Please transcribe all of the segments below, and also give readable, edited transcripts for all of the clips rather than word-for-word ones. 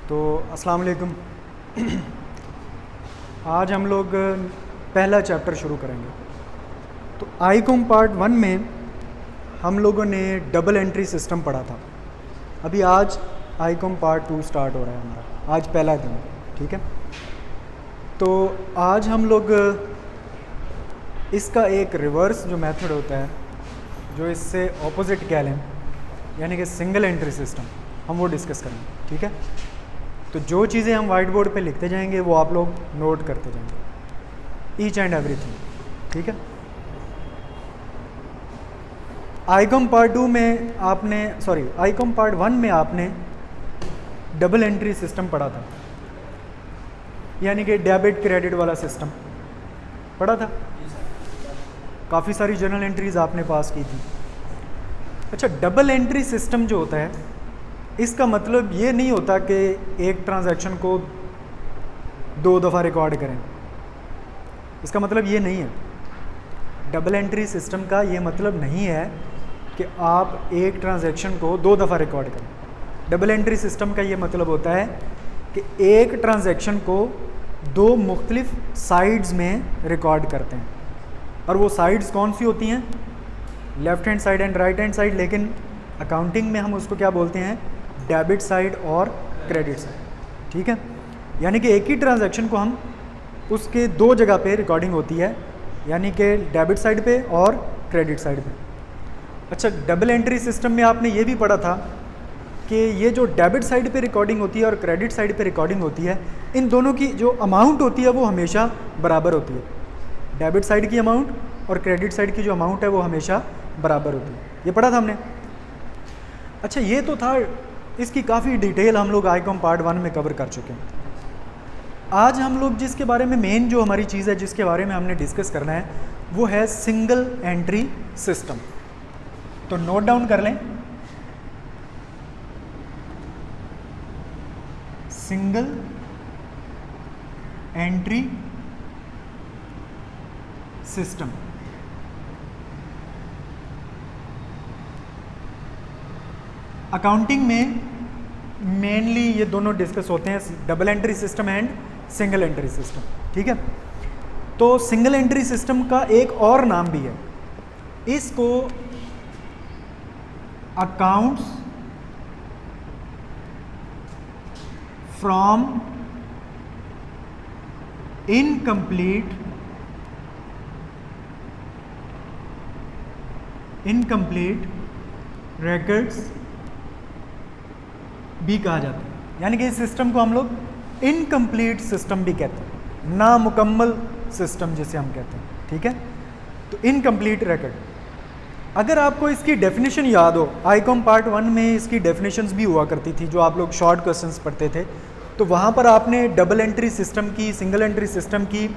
तो अस्सलाम वालेकुम। आज हम लोग पहला चैप्टर शुरू करेंगे। तो आईकॉम पार्ट 1 में हम लोगों ने डबल एंट्री सिस्टम पढ़ा था। अभी आज आईकॉम पार्ट 2 स्टार्ट हो रहा है हमारा, आज पहला दिन, ठीक है। तो आज हम लोग इसका एक रिवर्स जो मेथड होता है, जो इससे ऑपोजिट कह लें, यानी कि सिंगल एंट्री सिस्टम, हम वो डिस्कस करेंगे, ठीक है। तो जो चीज़ें हम वाइट बोर्ड पे लिखते जाएंगे वो आप लोग नोट करते जाएंगे, ईच एंड एवरीथिंग, ठीक है। आईकॉम पार्ट 2 में आपने आईकॉम पार्ट 1 में आपने डबल एंट्री सिस्टम पढ़ा था, यानी कि डेबिट क्रेडिट वाला सिस्टम पढ़ा था। काफ़ी सारी जर्नल एंट्रीज आपने पास की थी। अच्छा, डबल एंट्री सिस्टम जो होता है, इसका मतलब ये नहीं होता कि एक ट्रांजैक्शन को 2 दफ़ा रिकॉर्ड करें। इसका मतलब ये नहीं है। डबल एंट्री सिस्टम का ये मतलब नहीं है कि आप एक ट्रांजैक्शन को 2 दफ़ा रिकॉर्ड करें। डबल एंट्री सिस्टम का ये मतलब होता है कि एक ट्रांजैक्शन को 2 मुख्तलिफ साइड्स में रिकॉर्ड करते हैं, और वो साइड्स कौन सी होती हैं? Left hand side and right hand side, लेकिन अकाउंटिंग में हम उसको क्या बोलते हैं? डेबिट साइड और क्रेडिट साइड, ठीक है। यानी कि एक ही ट्रांजैक्शन को हम उसके 2 जगह पे रिकॉर्डिंग होती है, यानी कि डेबिट साइड पे और क्रेडिट साइड पे। अच्छा, डबल एंट्री सिस्टम में आपने ये भी पढ़ा था कि ये जो डेबिट साइड पे रिकॉर्डिंग होती है और क्रेडिट साइड पे रिकॉर्डिंग होती है, इन दोनों की जो अमाउंट होती है वो हमेशा बराबर होती है। डेबिट साइड की अमाउंट और क्रेडिट साइड की जो अमाउंट है वो हमेशा बराबर होती है। ये पढ़ा था हमने। अच्छा, ये तो था, इसकी काफ़ी डिटेल हम लोग आईकॉम पार्ट 1 में कवर कर चुके हैं। आज हम लोग जिसके बारे में मेन जो हमारी चीज़ है, जिसके बारे में हमने डिस्कस करना है, वो है सिंगल एंट्री सिस्टम। तो नोट डाउन कर लें, सिंगल एंट्री सिस्टम। अकाउंटिंग में मेनली ये दोनों डिस्कस होते हैं, double entry system and single entry system, ठीक है। तो सिंगल एंट्री सिस्टम का एक और नाम भी है, इसको अकाउंट्स फ्रॉम इनकम्प्लीट रिकॉर्ड्स भी कहा जाता है। यानी कि इस सिस्टम को हम लोग इनकम्प्लीट सिस्टम भी कहते हैं, नामुकम्मल सिस्टम जिसे हम कहते हैं, ठीक है। तो इनकम्प्लीट रिकॉर्ड, अगर आपको इसकी डेफिनेशन याद हो, आईकॉम पार्ट 1 में इसकी डेफिनेशंस भी हुआ करती थी, जो आप लोग शॉर्ट क्वेश्चंस पढ़ते थे, तो वहाँ पर आपने डबल एंट्री सिस्टम की, सिंगल एंट्री सिस्टम की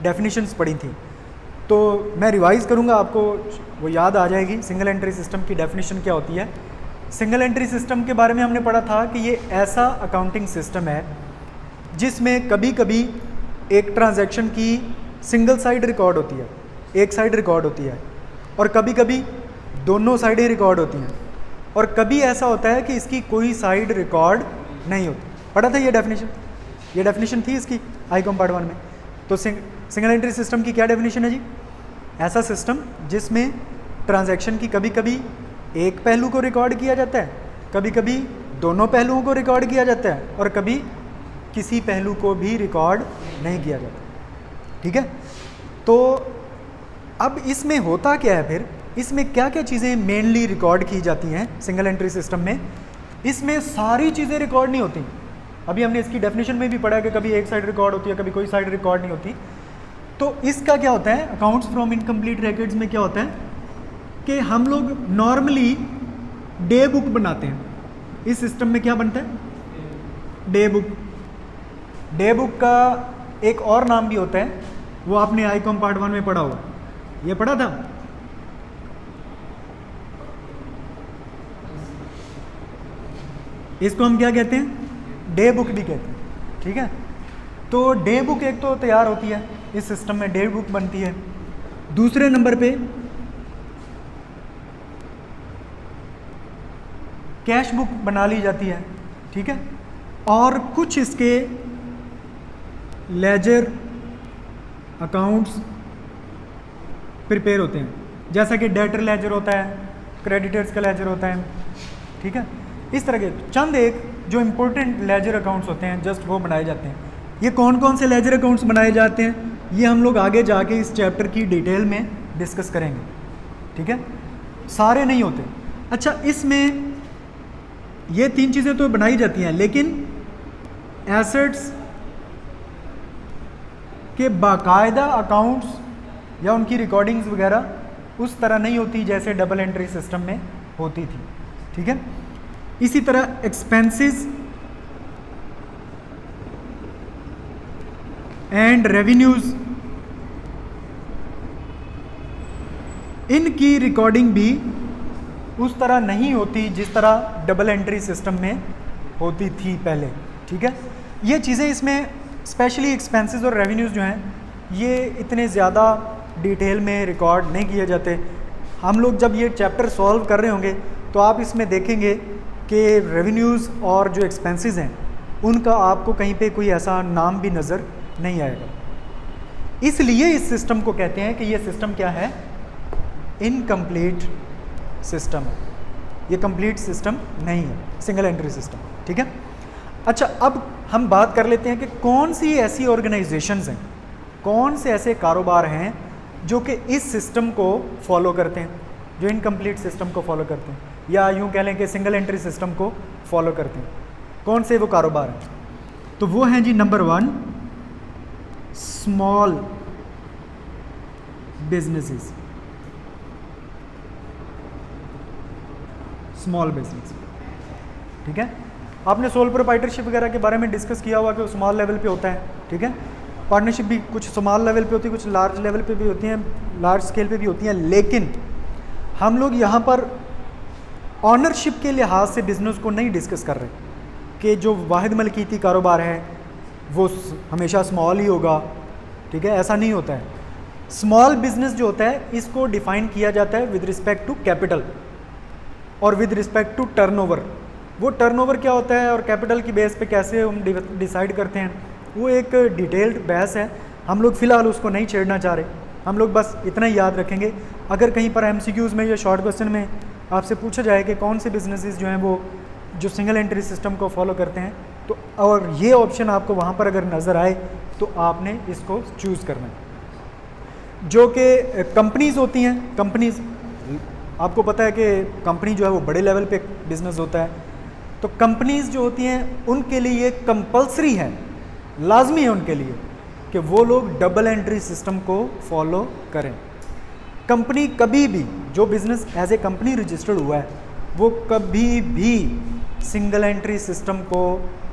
डेफिनेशंस पढ़ी थी। तो मैं रिवाइज़ करूँगा, आपको वो याद आ जाएगी सिंगल एंट्री सिस्टम की डेफिनेशन क्या होती है। सिंगल एंट्री सिस्टम के बारे में हमने पढ़ा था कि ये ऐसा अकाउंटिंग सिस्टम है जिसमें कभी कभी एक ट्रांजैक्शन की सिंगल साइड रिकॉर्ड होती है, एक साइड रिकॉर्ड होती है, और कभी कभी दोनों साइडें रिकॉर्ड होती हैं, और कभी ऐसा होता है कि इसकी कोई साइड रिकॉर्ड नहीं होती। पढ़ा था ये डेफिनेशन थी इसकी आईकॉम पार्ट 1 में। तो सिंगल एंट्री सिस्टम की क्या डेफिनेशन है जी? ऐसा सिस्टम जिसमें ट्रांजैक्शन की कभी कभी एक पहलू को रिकॉर्ड किया जाता है, कभी कभी दोनों पहलुओं को रिकॉर्ड किया जाता है, और कभी किसी पहलू को भी रिकॉर्ड नहीं किया जाता, ठीक है। तो अब इसमें होता क्या है फिर, इसमें क्या क्या चीज़ें मेनली रिकॉर्ड की जाती हैं सिंगल एंट्री सिस्टम में? इसमें सारी चीज़ें रिकॉर्ड नहीं होती। अभी हमने इसकी डेफिनेशन में भी पढ़ा कि कभी एक साइड रिकॉर्ड होती है, कभी कोई साइड रिकॉर्ड नहीं होती। तो इसका क्या होता है, अकाउंट्स फ्रॉम इनकम्प्लीट रिकॉर्ड्स में क्या होता है कि हम लोग नॉर्मली डे बुक बनाते हैं। इस सिस्टम में क्या बनता है? Day book. डे बुक का एक और नाम भी होता है, वो आपने आईकॉम पार्ट 1 में पढ़ा होगा। ये पढ़ा था? इसको हम क्या कहते हैं? डे बुक भी कहते हैं, ठीक है। तो डे बुक एक तो तैयार होती है, इस सिस्टम में डे बुक बनती है। दूसरे नंबर पे कैश बुक बना ली जाती है, ठीक है। और कुछ इसके लेजर अकाउंट्स प्रिपेयर होते हैं, जैसा कि डेटर लेजर होता है, क्रेडिटर्स का लेजर होता है, ठीक है। इस तरह के चंद एक जो इम्पोर्टेंट लेजर अकाउंट्स होते हैं जस्ट वो बनाए जाते हैं। ये कौन कौन से लेजर अकाउंट्स बनाए जाते हैं ये हम लोग आगे जाके इस चैप्टर की डिटेल में डिस्कस करेंगे, ठीक है। सारे नहीं होते। अच्छा, इसमें ये 3 चीज़ें तो बनाई जाती हैं, लेकिन एसेट्स के बाकायदा अकाउंट्स या उनकी रिकॉर्डिंग्स वगैरह उस तरह नहीं होती जैसे डबल एंट्री सिस्टम में होती थी, ठीक है। इसी तरह एक्सपेंसेस एंड रेवेन्यूज, इनकी रिकॉर्डिंग भी उस तरह नहीं होती जिस तरह डबल एंट्री सिस्टम में होती थी पहले, ठीक है। ये चीज़ें इसमें स्पेशली एक्सपेंसेस और रेवेन्यूज़ जो हैं ये इतने ज़्यादा डिटेल में रिकॉर्ड नहीं किए जाते। हम लोग जब ये चैप्टर सॉल्व कर रहे होंगे तो आप इसमें देखेंगे कि रेवेन्यूज़ और जो एक्सपेंसेस हैं उनका आपको कहीं पे कोई ऐसा नाम भी नज़र नहीं आएगा। इसलिए इस सिस्टम को कहते हैं कि ये सिस्टम क्या है, इनकम्प्लीट सिस्टम है, ये कंप्लीट सिस्टम नहीं है, सिंगल एंट्री सिस्टम, ठीक है। अच्छा, अब हम बात कर लेते हैं कि कौन सी ऐसी ऑर्गेनाइजेशंस हैं, कौन से ऐसे कारोबार हैं जो कि इस सिस्टम को फॉलो करते हैं, जो इनकम्प्लीट सिस्टम को फॉलो करते हैं, या यूँ कह लें कि सिंगल एंट्री सिस्टम को फॉलो करते हैं। कौन से वो कारोबार हैं? तो वो हैं जी, number 1 small businesses, small business, ठीक है। आपने सोल प्रोप्राइटरशिप वगैरह के बारे में डिस्कस किया हुआ कि वो स्मॉल लेवल पे होता है, ठीक है। पार्टनरशिप भी कुछ स्मॉल लेवल पे होती है, कुछ लार्ज लेवल पे भी होती हैं, लार्ज स्केल पे भी होती हैं, लेकिन हम लोग यहाँ पर ऑनरशिप के लिहाज से बिज़नेस को नहीं डिस्कस कर रहे कि जो वाहिद मलकीती कारोबार है वो हमेशा स्मॉल ही होगा, ठीक है, ऐसा नहीं होता है। स्मॉल बिजनेस जो होता है इसको डिफ़ाइन किया जाता है विद रिस्पेक्ट टू कैपिटल और विद रिस्पेक्ट टू टर्नओवर। वो टर्नओवर क्या होता है और कैपिटल की बेस पे कैसे हम डिसाइड करते हैं, वो एक डिटेल्ड बहस है, हम लोग फ़िलहाल उसको नहीं छेड़ना चाह रहे। हम लोग बस इतना ही याद रखेंगे, अगर कहीं पर MCQs में या शॉर्ट क्वेश्चन में आपसे पूछा जाए कि कौन से बिजनेसेस जो हैं वो जो सिंगल एंट्री सिस्टम को फॉलो करते हैं, तो और ये ऑप्शन आपको वहाँ पर अगर नज़र आए तो आपने इसको चूज़ करना है। जो कि कंपनीज़ होती हैं, कंपनीज़ आपको पता है कि कंपनी जो है वो बड़े लेवल पे बिज़नेस होता है, तो कंपनीज़ जो होती हैं उनके लिए ये कंपल्सरी है, लाजमी है उनके लिए कि वो लोग डबल एंट्री सिस्टम को फॉलो करें। कंपनी कभी भी, जो business as a company registered हुआ है, वो कभी भी सिंगल एंट्री सिस्टम को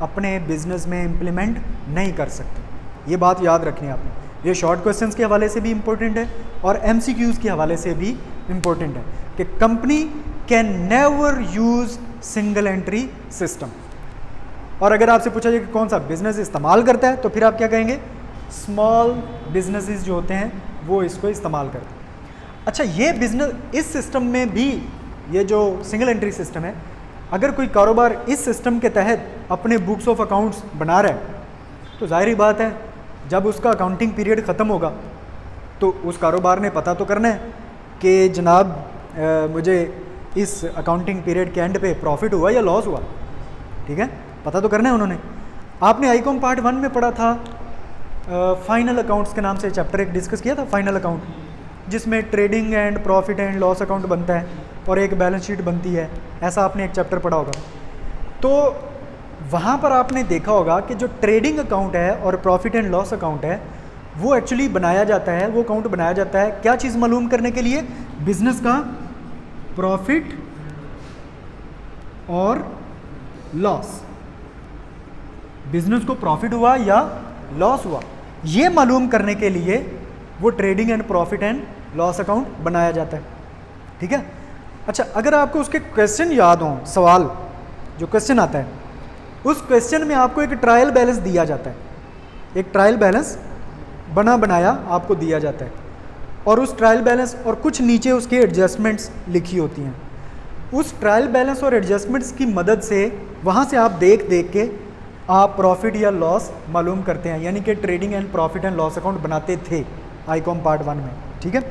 अपने बिजनेस में इम्प्लीमेंट नहीं कर सकते। ये बात याद रखनी है आपने। ये शॉर्ट क्वेश्चंस के हवाले से भी इम्पोर्टेंट है और MCQs के हवाले से भी इम्पोर्टेंट है कि company can never use single entry system. और अगर आपसे पूछा जाए कि कौन सा बिजनेस इस्तेमाल करता है, तो फिर आप क्या कहेंगे, स्मॉल बिजनेसेस जो होते हैं वो इसको इस्तेमाल करते हैं। अच्छा, ये बिजनेस इस सिस्टम में भी, ये जो सिंगल एंट्री सिस्टम है, अगर कोई कारोबार इस सिस्टम के तहत अपने बुक्स ऑफ अकाउंट्स बना रहा है, तो जाहिर बात है जब उसका अकाउंटिंग पीरियड ख़त्म होगा तो उस कारोबार ने पता तो करना है कि जनाब मुझे इस अकाउंटिंग पीरियड के एंड पे प्रॉफिट हुआ या लॉस हुआ, ठीक है, पता तो करना है उन्होंने। आपने आईकॉम पार्ट 1 में पढ़ा था, फाइनल अकाउंट्स के नाम से चैप्टर एक डिस्कस किया था, फाइनल अकाउंट, जिसमें trading and profit and loss account बनता है और एक बैलेंस शीट बनती है, ऐसा आपने एक चैप्टर पढ़ा होगा। तो वहाँ पर आपने देखा होगा कि जो ट्रेडिंग अकाउंट है और प्रॉफिट एंड लॉस अकाउंट है वो एक्चुअली बनाया जाता है, वो अकाउंट बनाया जाता है क्या चीज़ मालूम करने के लिए, बिजनेस का प्रॉफिट और लॉस, बिजनेस को प्रॉफिट हुआ या लॉस हुआ, ये मालूम करने के लिए वो trading and profit and loss account बनाया जाता है, ठीक है। अच्छा, अगर आपको उसके क्वेश्चन याद हों, सवाल जो क्वेश्चन आता है, उस क्वेश्चन में आपको एक ट्रायल बैलेंस दिया जाता है, एक ट्रायल बैलेंस बना बनाया आपको दिया जाता है, और उस ट्रायल बैलेंस और कुछ नीचे उसके एडजस्टमेंट्स लिखी होती हैं। उस ट्रायल बैलेंस और एडजस्टमेंट्स की मदद से वहाँ से आप देख देख के आप प्रॉफिट या लॉस मालूम करते हैं, यानी कि trading and profit and loss account बनाते थे आईकॉम पार्ट 1 में, ठीक है।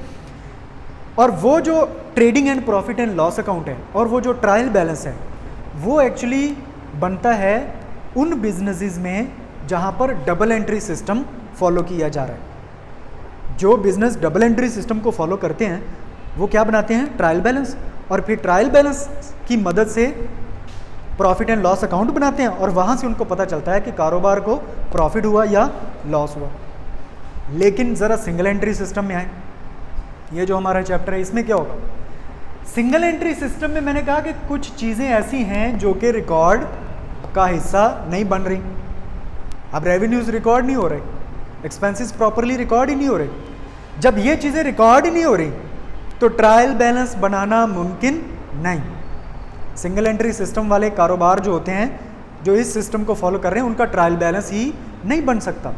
और वो जो trading and profit and loss account है और वो जो ट्रायल बैलेंस है वो एक्चुअली बनता है उन बिजनेसेस में जहाँ पर डबल एंट्री सिस्टम फॉलो किया जा रहा है। जो बिजनेस डबल एंट्री सिस्टम को फॉलो करते हैं वो क्या बनाते हैं, ट्रायल बैलेंस, और फिर ट्रायल बैलेंस की मदद से प्रॉफिट एंड लॉस अकाउंट बनाते हैं और वहाँ से उनको पता चलता है कि कारोबार को प्रॉफिट हुआ या लॉस हुआ। लेकिन ज़रा सिंगल एंट्री सिस्टम में आए, ये जो हमारा चैप्टर है इसमें क्या होगा, सिंगल एंट्री सिस्टम में मैंने कहा कि कुछ चीज़ें ऐसी हैं जो कि रिकॉर्ड का हिस्सा नहीं बन रही। अब रेवेन्यूज़ रिकॉर्ड नहीं हो रहे, एक्सपेंसेस प्रॉपरली रिकॉर्ड ही नहीं हो रहे। जब ये चीज़ें रिकॉर्ड ही नहीं हो रही तो ट्रायल बैलेंस बनाना मुमकिन नहीं। सिंगल एंट्री सिस्टम वाले कारोबार जो होते हैं, जो इस सिस्टम को फॉलो कर रहे हैं, उनका ट्रायल बैलेंस ही नहीं बन सकता।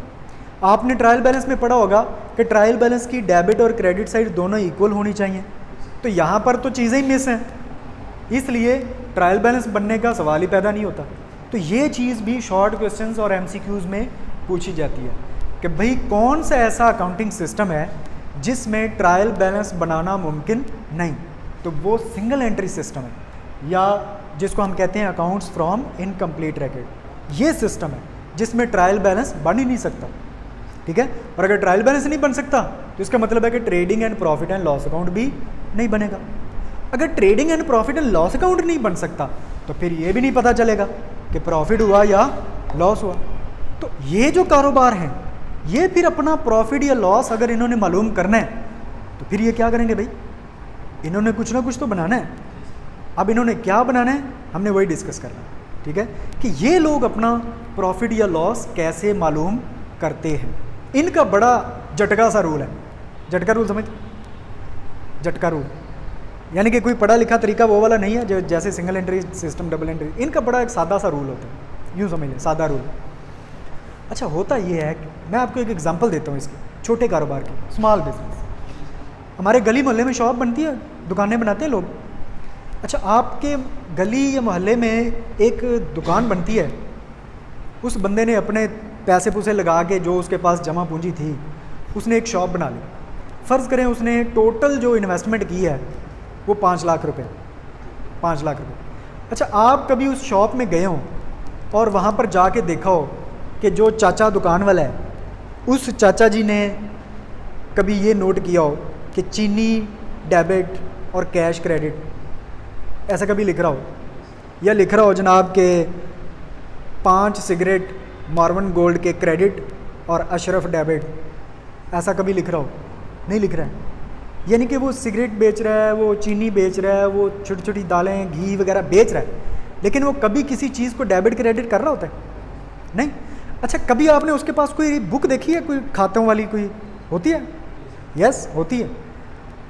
आपने ट्रायल बैलेंस में पढ़ा होगा कि ट्रायल बैलेंस की डेबिट और क्रेडिट साइड दोनों इक्वल होनी चाहिए, तो यहाँ पर तो चीज़ें ही मिस हैं, इसलिए ट्रायल बैलेंस बनने का सवाल ही पैदा नहीं होता। तो ये चीज़ भी शॉर्ट क्वेश्चंस और एमसीक्यूज़ में पूछी जाती है कि भाई कौन सा ऐसा अकाउंटिंग सिस्टम है जिसमें ट्रायल बैलेंस बनाना मुमकिन नहीं, तो वो सिंगल एंट्री सिस्टम है, या जिसको हम कहते हैं अकाउंट्स फ्रॉम इनकम्प्लीट रिकॉर्ड। ये सिस्टम है जिसमें ट्रायल बैलेंस बन ही नहीं सकता, ठीक है। और अगर ट्रायल बैलेंस नहीं बन सकता तो इसका मतलब है कि trading and profit and loss account भी नहीं बनेगा। अगर trading and profit and loss account नहीं बन सकता तो फिर ये भी नहीं पता चलेगा कि प्रॉफिट हुआ या लॉस हुआ। तो ये जो कारोबार हैं ये फिर अपना प्रॉफिट या लॉस अगर इन्होंने मालूम करना है तो फिर ये क्या करेंगे भाई, इन्होंने कुछ ना कुछ तो बनाना है। अब इन्होंने क्या बनाना है हमने वही डिस्कस करना है, ठीक है, कि ये लोग अपना प्रॉफिट या लॉस कैसे मालूम करते हैं। इनका बड़ा झटका सा रूल है, झटका रूल समझ, झटका रूल यानी कि कोई पढ़ा लिखा तरीका वो वाला नहीं है जो जैसे single entry system double entry, इनका बड़ा एक सादा सा रूल होता है, यूँ समझ लें सादा रूल। अच्छा होता ये है कि मैं आपको एक एग्जांपल देता हूँ इसकी, छोटे कारोबार की, स्मॉल बिजनेस। हमारे गली मोहल्ले में शॉप बनती है, दुकानें बनाते हैं लोग। अच्छा आपके गली या मोहल्ले में एक दुकान बनती है, उस बंदे ने अपने पैसे पूसे लगा के जो उसके पास जमा पूंजी थी उसने एक शॉप बना ली। फ़र्ज़ करें उसने टोटल जो इन्वेस्टमेंट की है वो 5 लाख रुपए, 5 लाख रुपए। अच्छा आप कभी उस शॉप में गए हों और वहाँ पर जाके देखा हो कि जो चाचा दुकान वाला है उस चाचा जी ने कभी ये नोट किया हो कि चीनी डेबिट और कैश क्रेडिट, ऐसा कभी लिख रहा हो, या लिख रहा हो जनाब के 5 सिगरेट मार्वन गोल्ड के क्रेडिट और अशरफ डेबिट, ऐसा कभी लिख रहा हो? नहीं लिख रहा है। यानी कि वो सिगरेट बेच रहा है, वो चीनी बेच रहा है, वो छोटी छोटी दालें घी वगैरह बेच रहा है, लेकिन वो कभी किसी चीज़ को डेबिट क्रेडिट कर रहा होता है? नहीं। अच्छा कभी आपने उसके पास कोई बुक देखी है, कोई खातों वाली कोई होती है? यस होती है।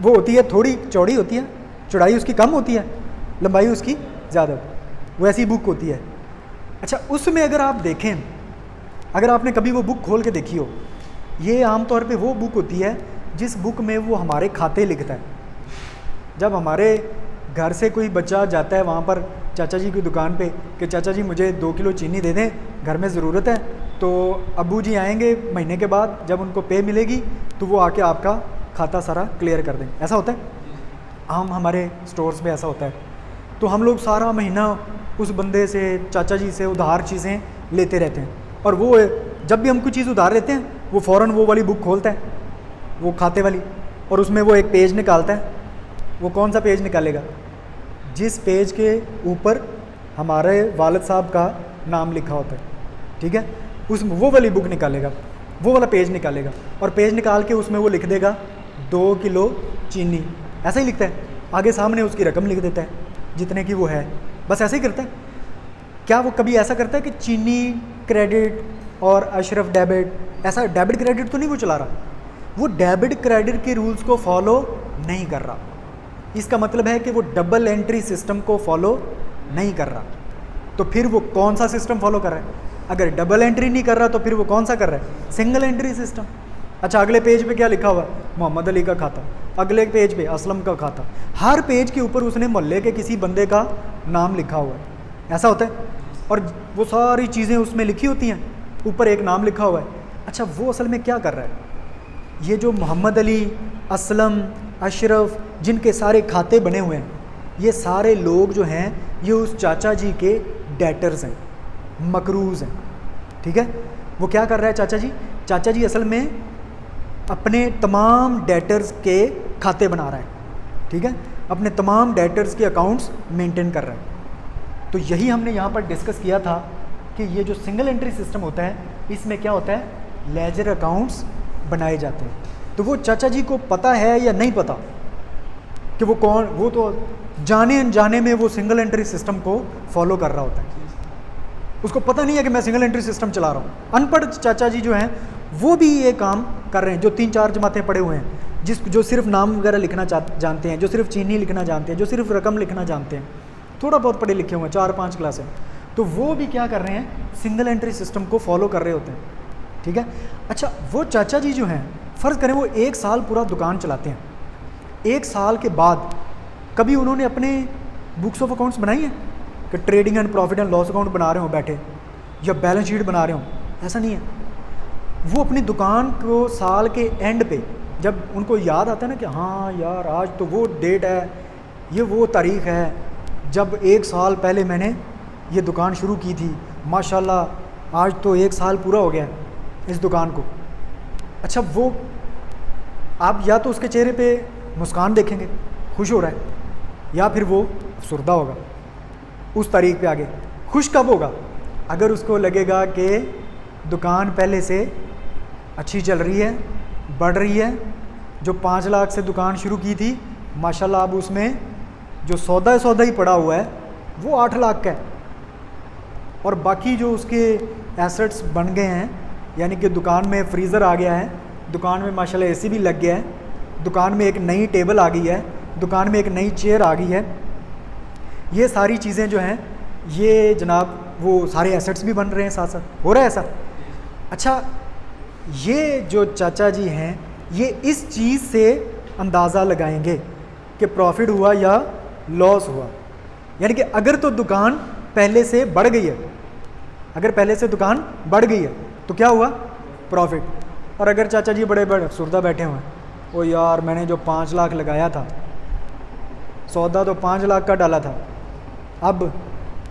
वो होती है थोड़ी चौड़ी होती है, चौड़ाई उसकी कम होती है, लंबाई उसकी ज़्यादा होती है, वैसी बुक होती है। अच्छा उसमें अगर आप देखें, अगर आपने कभी वो बुक खोल के देखी हो, ये आमतौर पे वो बुक होती है जिस बुक में वो हमारे खाते लिखता है। जब हमारे घर से कोई बच्चा जाता है वहाँ पर चाचा जी की दुकान पे कि चाचा जी मुझे 2 किलो चीनी दे दें, घर में ज़रूरत है, तो अब्बू जी आएंगे महीने के बाद, जब उनको पे मिलेगी तो वो आके आपका खाता सारा क्लियर कर देंगे। ऐसा होता है, आम हमारे स्टोर्स में ऐसा होता है। तो हम लोग सारा महीना उस बंदे से, चाचा जी से उधार चीज़ें लेते रहते हैं, और वो जब भी हम कोई चीज़ उधार लेते हैं वो फ़ौरन वो वाली बुक खोलता है, वो खाते वाली, और उसमें वो एक पेज निकालता है। वो कौन सा पेज निकालेगा? जिस पेज के ऊपर हमारे वालिद साहब का नाम लिखा होता है, ठीक है, उस वो वाली बुक निकालेगा, वो वाला पेज निकालेगा, और पेज निकाल के उसमें वो लिख देगा 2 किलो चीनी, ऐसा ही लिखता है, आगे सामने उसकी रकम लिख देता है जितने की वो है, बस ऐसे ही करता है। क्या वो कभी ऐसा करता है कि चीनी क्रेडिट और अशरफ डेबिट, ऐसा डेबिट क्रेडिट तो नहीं वो चला रहा? वो डेबिट क्रेडिट के रूल्स को फॉलो नहीं कर रहा। इसका मतलब है कि वो डबल एंट्री सिस्टम को फॉलो नहीं कर रहा। तो फिर वो कौन सा सिस्टम फॉलो कर रहा है? अगर डबल एंट्री नहीं कर रहा तो फिर वो कौन सा कर रहा है? Single entry system. अच्छा अगले पेज पे क्या लिखा हुआ है? मोहम्मद अली का खाता। अगले पेज पे असलम का खाता। हर पेज के ऊपर उसने मोहल्ले के किसी बंदे का नाम लिखा हुआ है। ऐसा होता है? और वो सारी चीज़ें उसमें लिखी होती हैं, ऊपर एक नाम लिखा हुआ है। अच्छा, वो असल में क्या कर रहा है? ये जो मोहम्मद अली, असलम, अशरफ, जिनके सारे खाते बने हुए हैं, ये सारे लोग जो हैं ये उस चाचा जी के डेटर्स हैं, मकरूज़ हैं, ठीक है। वो क्या कर रहा है चाचा जी? चाचा जी असल में अपने तमाम डेटर्स के खाते बना रहा है, ठीक है, अपने तमाम डेटर्स के अकाउंट्स मेंटेन कर रहा है। तो यही हमने यहाँ पर डिस्कस किया था कि ये जो सिंगल एंट्री सिस्टम होता है, इसमें क्या होता है, लेजर अकाउंट्स बनाए जाते हैं। तो वो चाचा जी को पता है या नहीं पता कि वो कौन, वो तो जाने अनजाने में वो सिंगल एंट्री सिस्टम को फॉलो कर रहा होता है, उसको पता नहीं है कि मैं सिंगल एंट्री सिस्टम चला रहा हूँ। अनपढ़ चाचा जी जो हैं वो भी ये काम कर रहे हैं, जो 3-4 जमातें पढ़े हुए हैं, जो सिर्फ नाम वगैरह लिखना जानते हैं, जो सिर्फ चीनी लिखना जानते हैं, जो सिर्फ रकम लिखना जानते हैं, थोड़ा बहुत पढ़े लिखे हुए हैं, 4-5 क्लासें, तो वो भी क्या कर रहे हैं, सिंगल एंट्री सिस्टम को फॉलो कर रहे होते हैं, ठीक है। अच्छा, वो चाचा जी जो हैं, फ़र्ज़ करें वो 1 साल पूरा दुकान चलाते हैं, 1 साल के बाद कभी उन्होंने अपने बुक्स ऑफ अकाउंट्स बनाई हैं कि trading and profit and loss account बना रहे हो बैठे, या बैलेंस शीट बना रहे हो? ऐसा नहीं है। वो अपनी दुकान को साल के एंड पे जब उनको याद आता है ना कि हाँ यार आज तो वो डेट है, ये वो तारीख़ है जब 1 साल पहले मैंने ये दुकान शुरू की थी, माशाल्लाह आज तो 1 साल पूरा हो गया इस दुकान को। अच्छा, वो आप या तो उसके चेहरे पे मुस्कान देखेंगे, खुश हो रहा है, या फिर वो अफसुर्दा होगा उस तारीख पे आगे। खुश कब होगा? अगर उसको लगेगा कि दुकान पहले से अच्छी चल रही है, बढ़ रही है, जो 5 लाख से दुकान शुरू की थी माशाल्लाह अब उसमें जो सौदा ही पड़ा हुआ है वो 8 लाख का है, और बाकी जो उसके एसेट्स बन गए हैं, यानी कि दुकान में फ्रीज़र आ गया है, दुकान में माशाल्लाह एसी भी लग गया है, दुकान में एक नई टेबल आ गई है, दुकान में एक नई चेयर आ गई है, ये सारी चीज़ें जो हैं ये जनाब वो सारे एसेट्स भी बन रहे हैं साथ साथ। हो रहा है ऐसा? अच्छा, ये जो चाचा जी हैं ये इस चीज़ से अंदाज़ा लगाएंगे कि प्रॉफिट हुआ या लॉस हुआ। यानी कि अगर तो दुकान पहले से बढ़ गई है, अगर पहले से दुकान बढ़ गई है तो क्या हुआ? प्रॉफिट। और अगर चाचा जी बड़े बड़े अफसुर्दा बैठे हुए हैं, ओ यार मैंने जो 5 लाख लगाया था, सौदा तो 5 लाख का डाला था, अब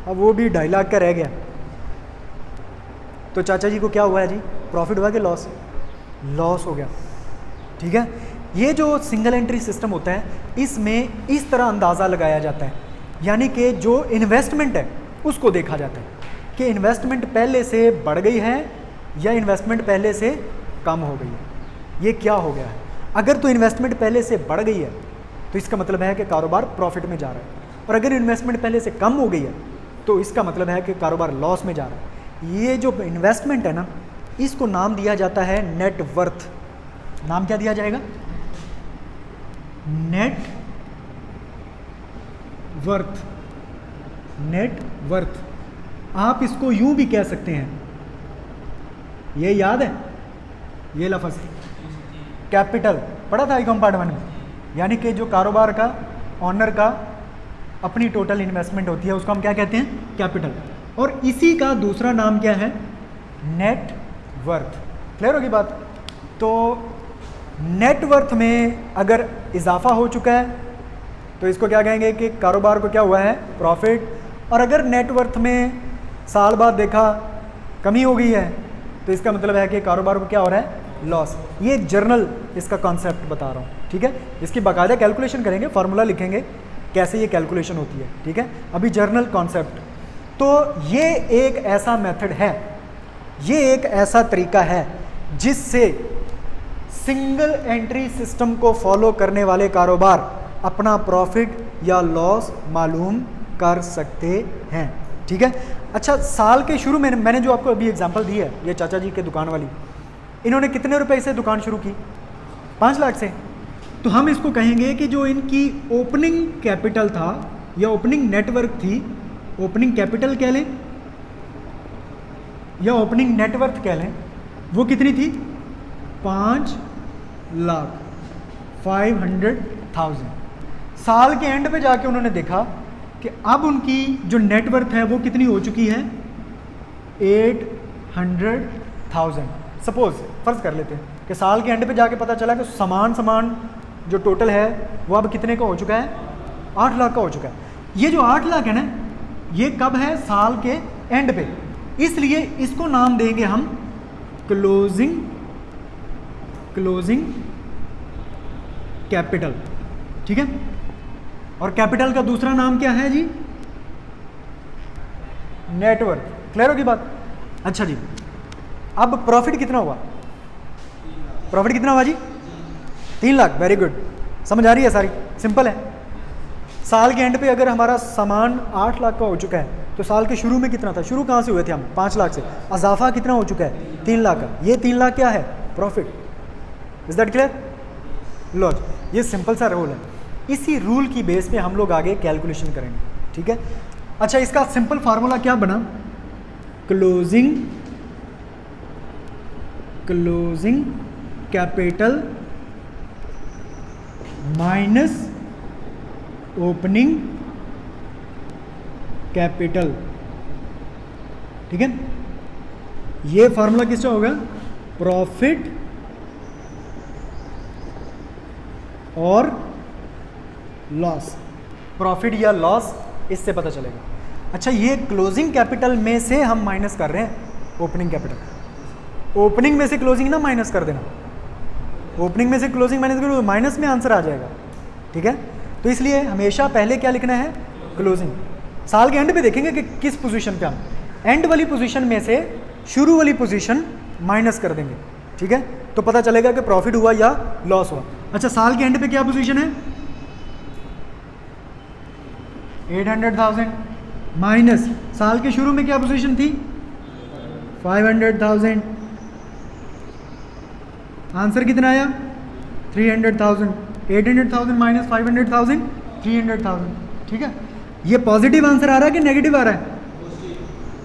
वो भी 2.5 लाख का रह गया, तो चाचा जी को क्या हुआ है जी? प्रॉफिट हुआ कि लॉस? लॉस हो गया, ठीक है। ये जो सिंगल एंट्री सिस्टम होता है इसमें इस तरह अंदाज़ा लगाया जाता है, यानी कि जो इन्वेस्टमेंट है उसको देखा जाता है कि इन्वेस्टमेंट पहले से बढ़ गई है या इन्वेस्टमेंट पहले से कम हो गई है, ये क्या हो गया है। अगर तो इन्वेस्टमेंट पहले से बढ़ गई है तो इसका मतलब है कि कारोबार प्रॉफिट में जा रहा है, और अगर इन्वेस्टमेंट पहले से कम हो गई है तो इसका मतलब है कि कारोबार लॉस में जा रहा है। ये जो इन्वेस्टमेंट है ना, इसको नाम दिया जाता है नेट वर्थ। नाम क्या दिया जाएगा? Net worth. Net worth. आप इसको यूं भी कह सकते हैं, ये याद है ये लफ्ज़? कैपिटल पढ़ा था इकॉन पार्ट 1 में, यानी कि जो कारोबार का ऑनर का अपनी टोटल इन्वेस्टमेंट होती है उसको हम क्या कहते हैं? कैपिटल। और इसी का दूसरा नाम क्या है? Net worth. क्लियर होगी बात? तो नेटवर्थ में अगर इजाफा हो चुका है तो इसको क्या कहेंगे कि कारोबार को क्या हुआ है? प्रॉफिट। और अगर नेटवर्थ में साल बाद देखा कमी हो गई है तो इसका मतलब है कि कारोबार को क्या हो रहा है? लॉस। ये एक जर्नल इसका कॉन्सेप्ट बता रहा हूँ, ठीक है। इसकी बाकायदा कैलकुलेशन करेंगे, फार्मूला लिखेंगे कैसे ये कैलकुलेशन होती है, ठीक है। अभी जर्नल कॉन्सेप्ट। तो ये एक ऐसा मेथड है, ये एक ऐसा तरीका है जिससे सिंगल एंट्री सिस्टम को फॉलो करने वाले कारोबार अपना प्रॉफिट या लॉस मालूम कर सकते हैं, ठीक है। अच्छा, साल के शुरू में मैंने जो आपको अभी एग्जांपल दी है, ये चाचा जी के दुकान वाली, इन्होंने कितने रुपए से दुकान शुरू की? 5 लाख से। तो हम इसको कहेंगे कि जो इनकी ओपनिंग कैपिटल था या ओपनिंग नेटवर्क थी, ओपनिंग कैपिटल कह लें या ओपनिंग नेटवर्थ कह लें, वो कितनी थी? 5,500,000। साल के एंड पे जाके उन्होंने देखा कि अब उनकी जो नेटवर्थ है वो कितनी हो चुकी है? 800,000। सपोज फर्ज कर लेते हैं कि साल के एंड पे जाके पता चला कि सामान जो टोटल है वो अब कितने का हो चुका है, 8 लाख का हो चुका है। ये जो 8 लाख है ना, ये कब है, साल के एंड पे, इसलिए इसको नाम देंगे हम क्लोजिंग कैपिटल। ठीक है, और कैपिटल का दूसरा नाम क्या है जी, नेटवर्थ। क्लियर होगी बात। अच्छा जी, अब प्रॉफिट कितना हुआ, प्रॉफिट कितना हुआ जी, 3 लाख। वेरी गुड, समझ आ रही है सारी, सिंपल है। साल के एंड पे अगर हमारा सामान 8 लाख का हो चुका है तो साल के शुरू में कितना था, शुरू कहाँ से हुए थे हम, 5 लाख से, अजाफा कितना हो चुका है, 3 लाख का। ये 3 लाख क्या है, प्रॉफिट। Is that clear. लो, ये सिंपल सा रूल है, इसी रूल की बेस पे हम लोग आगे कैलकुलेशन करेंगे। ठीक है, अच्छा इसका सिंपल फार्मूला क्या बना, closing capital minus opening capital. ठीक है, ये फार्मूला किसका होगा, प्रॉफिट और लॉस, प्रॉफिट या लॉस, इससे पता चलेगा। अच्छा, ये क्लोजिंग कैपिटल में से हम माइनस कर रहे हैं ओपनिंग कैपिटल। ओपनिंग में से क्लोजिंग ना माइनस कर देना, ओपनिंग में से क्लोजिंग माइनस करो, माइनस में आंसर आ जाएगा। ठीक है, तो इसलिए हमेशा पहले क्या लिखना है, क्लोजिंग। साल के एंड पे देखेंगे कि किस पोजीशन पे हम, एंड वाली पोजीशन में से शुरू वाली पोजीशन माइनस कर देंगे। ठीक है, तो पता चलेगा कि प्रॉफिट हुआ या लॉस हुआ। अच्छा, साल के एंड पे क्या पोजीशन है, 800,000 माइनस साल के शुरू में क्या पोजीशन थी, 500,000। आंसर कितना आया, 300,000। 800,000 माइनस 500,000, 300,000। ठीक है, ये पॉजिटिव आंसर आ रहा है कि नेगेटिव आ रहा है,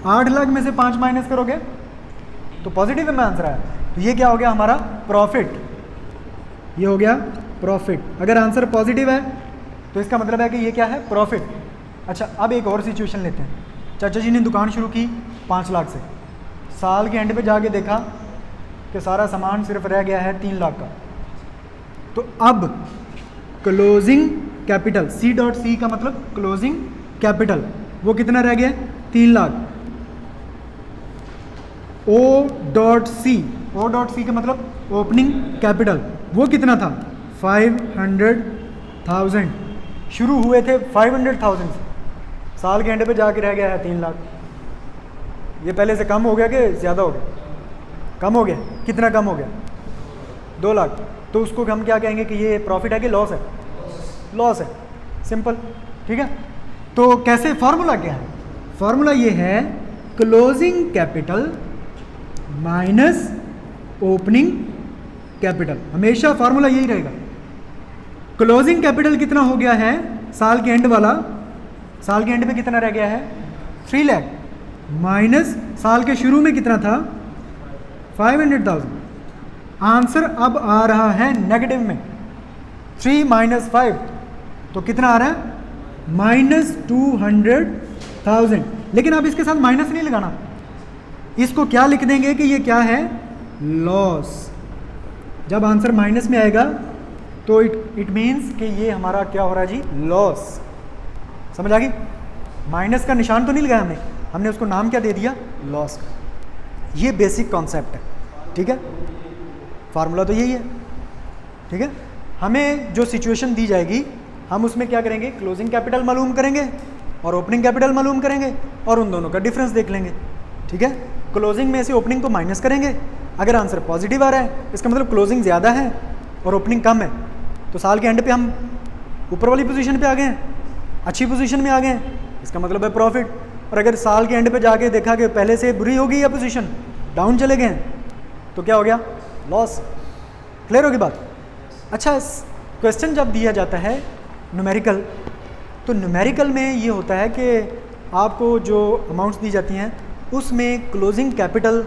8 लाख में से 5 माइनस करोगे तो पॉजिटिव में आंसर आया। तो ये क्या हो गया हमारा, प्रॉफिट। ये हो गया प्रॉफिट। अगर आंसर पॉजिटिव है तो इसका मतलब है कि ये क्या है, प्रॉफिट। अच्छा, अब एक और सिचुएशन लेते हैं। चाचा जी ने दुकान शुरू की 5 लाख से, साल के एंड पे जाके देखा कि सारा सामान सिर्फ रह गया है 3 लाख का। तो अब क्लोजिंग कैपिटल, C.C का मतलब क्लोजिंग कैपिटल, वो कितना रह गया, 3 लाख। O.C का मतलब ओपनिंग कैपिटल, वो कितना था, 500,000। शुरू हुए थे 500,000 से, साल के एंड पे जाके रह गया है 3 लाख। ये पहले से कम हो गया कि ज़्यादा हो गया, कम हो गया। कितना कम हो गया, 2 लाख। तो उसको हम क्या कहेंगे कि ये प्रॉफिट है कि लॉस है, लॉस है, सिंपल। ठीक है, तो कैसे, फार्मूला क्या है, फार्मूला ये है closing capital minus opening capital, हमेशा फार्मूला यही रहेगा। क्लोजिंग कैपिटल कितना हो गया है, साल के एंड वाला, साल के एंड में कितना रह गया है, 3 लाख, माइनस साल के शुरू में कितना था, 500,000। आंसर अब आ रहा है नेगेटिव में, 3 माइनस 5 तो कितना आ रहा है, -200,000। लेकिन अब इसके साथ माइनस नहीं लगाना, इसको क्या लिख देंगे कि ये क्या है, लॉस। जब आंसर माइनस में आएगा तो इट मीन्स कि ये हमारा क्या हो रहा है जी, लॉस। समझ आ गई, माइनस का निशान तो नहीं लगाया हमने उसको नाम क्या दे दिया, लॉस का। ये बेसिक कॉन्सेप्ट है। ठीक है, फार्मूला तो यही है। ठीक है, हमें जो सिचुएशन दी जाएगी हम उसमें क्या करेंगे, क्लोजिंग कैपिटल मालूम करेंगे और ओपनिंग कैपिटल मालूम करेंगे और उन दोनों का डिफरेंस देख लेंगे। ठीक है, क्लोजिंग में से ओपनिंग को माइनस करेंगे, अगर आंसर पॉजिटिव आ रहा है इसका मतलब क्लोजिंग ज़्यादा है और ओपनिंग कम है, तो साल के एंड पे हम ऊपर वाली पोजीशन पे आ गए हैं, अच्छी पोजीशन में आ गए हैं, इसका मतलब है प्रॉफिट। और अगर साल के एंड पे जाके देखा कि पहले से बुरी हो गई या पोजीशन डाउन चले गए हैं तो क्या हो गया, लॉस। क्लियर होगी बात। अच्छा, क्वेश्चन जब दिया जाता है न्यूमेरिकल, तो न्यूमेरिकल में ये होता है कि आपको जो अमाउंट्स दी जाती हैं उसमें क्लोजिंग कैपिटल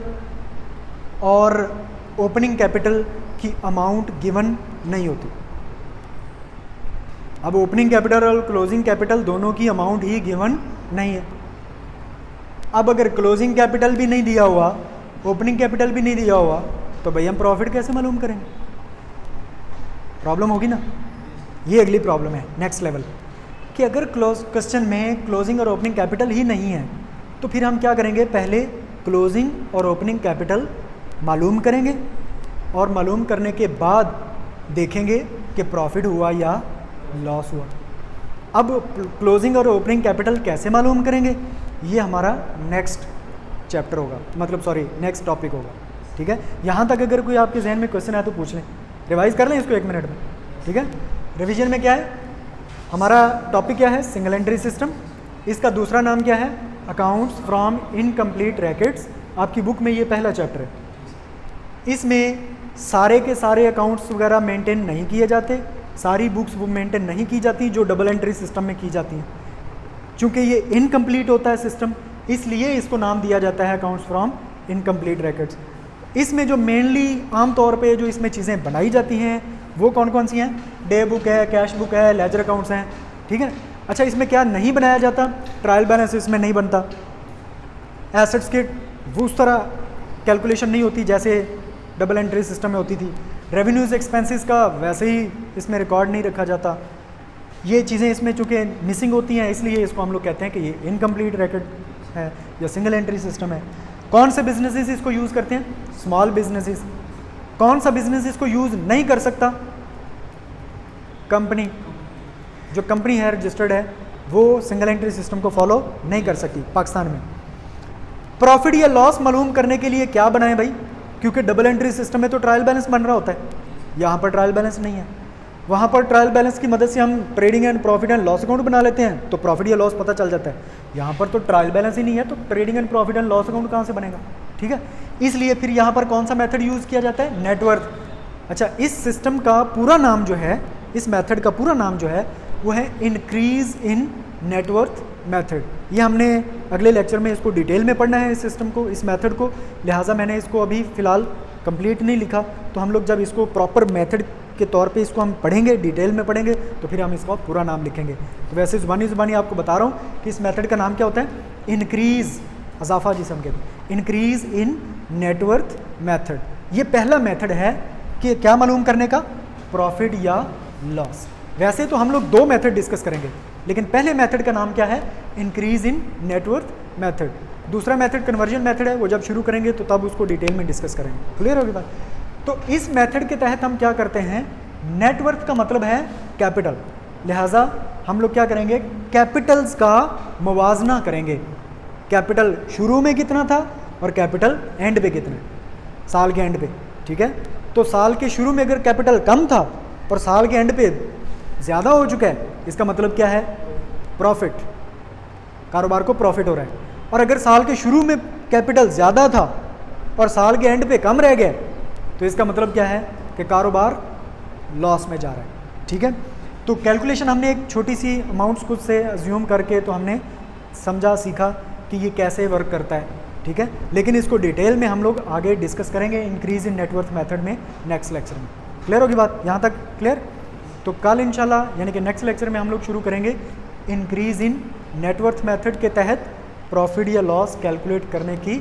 और ओपनिंग कैपिटल की अमाउंट गिवन नहीं होती। अब ओपनिंग कैपिटल और क्लोजिंग कैपिटल दोनों की अमाउंट ही गिवन नहीं है। अब अगर क्लोजिंग कैपिटल भी नहीं दिया हुआ, ओपनिंग कैपिटल भी नहीं दिया हुआ, तो भाई हम प्रॉफिट कैसे मालूम करेंगे? प्रॉब्लम होगी ना। ये अगली प्रॉब्लम है नेक्स्ट लेवल, कि अगर क्वेश्चन में क्लोजिंग और ओपनिंग कैपिटल ही नहीं है तो फिर हम क्या करेंगे? पहले क्लोजिंग और ओपनिंग कैपिटल मालूम करेंगे और मालूम करने के बाद देखेंगे कि प्रॉफिट हुआ या लॉस हुआ। अब क्लोजिंग और ओपनिंग कैपिटल कैसे मालूम करेंगे, ये हमारा नेक्स्ट चैप्टर होगा, मतलब सॉरी नेक्स्ट टॉपिक होगा। ठीक है, यहाँ तक अगर कोई आपके जहन में क्वेश्चन है तो पूछ लें, रिवाइज कर लें इसको 1 मिनट में। ठीक है, रिवीजन में क्या है हमारा टॉपिक, क्या है? Single entry system. इसका दूसरा नाम क्या है? Accounts from incomplete rackets. आपकी बुक में ये पहला चैप्टर है। इसमें सारे के सारे अकाउंट्स वगैरह मेंटेन नहीं किए जाते, सारी बुक्स मेंटेन नहीं की जाती जो डबल एंट्री सिस्टम में की जाती हैं। चूँकि ये इनकम्प्लीट होता है सिस्टम, इसलिए इसको नाम दिया जाता है अकाउंट्स फ्रॉम इनकम्प्लीट रैकेट्स। इसमें जो मेनली आमतौर पे जो इसमें चीज़ें बनाई जाती हैं वो कौन कौन सी हैं? डे बुक है, कैश बुक है, लेजर अकाउंट्स हैं। ठीक है, अच्छा इसमें क्या नहीं बनाया जाता? ट्रायल बैलेंस इसमें नहीं बनता, एसेट्स के वो उस तरह कैलकुलेशन नहीं होती जैसे डबल एंट्री सिस्टम में होती थी। रेवेन्यूज़ एक्सपेंसेस का वैसे ही इसमें रिकॉर्ड नहीं रखा जाता। ये चीज़ें इसमें चूँकि मिसिंग होती हैं, इसलिए इसको हम लोग कहते हैं कि ये इनकम्प्लीट रैकेट है या सिंगल एंट्री सिस्टम है। कौन से बिजनेसेस इसको यूज़ करते हैं? Small businesses. कौन सा बिजनेस इसको यूज़ नहीं कर सकता? कंपनी। जो कंपनी है रजिस्टर्ड है वो सिंगल एंट्री सिस्टम को फॉलो नहीं कर सकती पाकिस्तान में। प्रॉफिट या लॉस मालूम करने के लिए क्या बनाए भाई? क्योंकि डबल एंट्री सिस्टम में तो ट्रायल बैलेंस बन रहा होता है, यहाँ पर ट्रायल बैलेंस नहीं है। वहाँ पर ट्रायल बैलेंस की मदद से हम trading and profit and loss account बना लेते हैं, तो प्रॉफिट या लॉस पता चल जाता है। यहाँ पर तो ट्रायल बैलेंस ही नहीं है, तो trading and profit and loss account कहाँ से बनेगा? ठीक है, इसलिए फिर यहाँ पर कौन सा मेथड यूज़ किया जाता है? नेटवर्थ। अच्छा, इस सिस्टम का पूरा नाम जो है, इस मेथड का पूरा नाम जो है वो है इंक्रीज इन नेटवर्थ मेथड। ये हमने अगले लेक्चर में इसको डिटेल में पढ़ना है, इस सिस्टम को, इस मेथड को। लिहाजा मैंने इसको अभी फ़िलहाल कंप्लीट नहीं लिखा, तो हम लोग जब इसको प्रॉपर मेथड के तौर पे इसको हम पढ़ेंगे, डिटेल में पढ़ेंगे, तो फिर हम इसका पूरा नाम लिखेंगे। तो वैसे ज़ुबानी आपको बता रहा हूँ कि इस मेथड का नाम क्या होता है? इंक्रीज़, अजाफा जिसे हम कहते हैं, इंक्रीज़ इन नेटवर्थ मेथड। ये पहला मेथड है कि क्या मालूम करने का? प्रॉफिट या लॉस। वैसे तो हम लोग 2 मेथड डिस्कस करेंगे, लेकिन पहले मेथड का नाम क्या है? Increase in net worth method. दूसरा मेथड कन्वर्जन मेथड है, वो जब शुरू करेंगे तो तब उसको डिटेल में डिस्कस करेंगे। क्लियर होगी बात? तो इस मेथड के तहत हम क्या करते हैं? नेटवर्थ का मतलब है कैपिटल, लिहाजा हम लोग क्या करेंगे? कैपिटल्स का मुवाजना करेंगे। कैपिटल शुरू में कितना था और कैपिटल एंड पे कितना है, साल के एंड पे। ठीक है, तो साल के शुरू में अगर कैपिटल कम था और साल के एंड पे ज़्यादा हो चुका है, इसका मतलब क्या है? प्रॉफिट, कारोबार को प्रॉफिट हो रहा है। और अगर साल के शुरू में कैपिटल ज़्यादा था और साल के एंड पे कम रह गया, तो इसका मतलब क्या है? कि कारोबार लॉस में जा रहा है। ठीक है, तो कैलकुलेशन हमने एक छोटी सी अमाउंट्स खुद से अज्यूम करके तो हमने समझा, सीखा कि ये कैसे वर्क करता है। ठीक है, लेकिन इसको डिटेल में हम लोग आगे डिस्कस करेंगे इंक्रीज़ इन नेटवर्थ मेथड में नेक्स्ट लेक्चर में। क्लियर होगी बात यहाँ तक? क्लियर? तो कल इंशाल्लाह यानी कि नेक्स्ट लेक्चर में हम लोग शुरू करेंगे इंक्रीज़ इन नेटवर्थ मेथड के तहत प्रॉफिट या लॉस कैलकुलेट करने की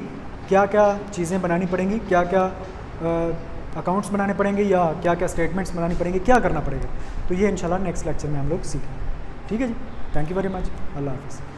क्या क्या चीज़ें बनानी पड़ेंगी, क्या क्या अकाउंट्स बनाने पड़ेंगे या क्या क्या स्टेटमेंट्स बनानी पड़ेंगे, क्या करना पड़ेगा। तो ये इंशाल्लाह नेक्स्ट लेक्चर में हम लोग सीखेंगे। ठीक है जी, थैंक यू वेरी मच, अल्लाह हाफ़िज़।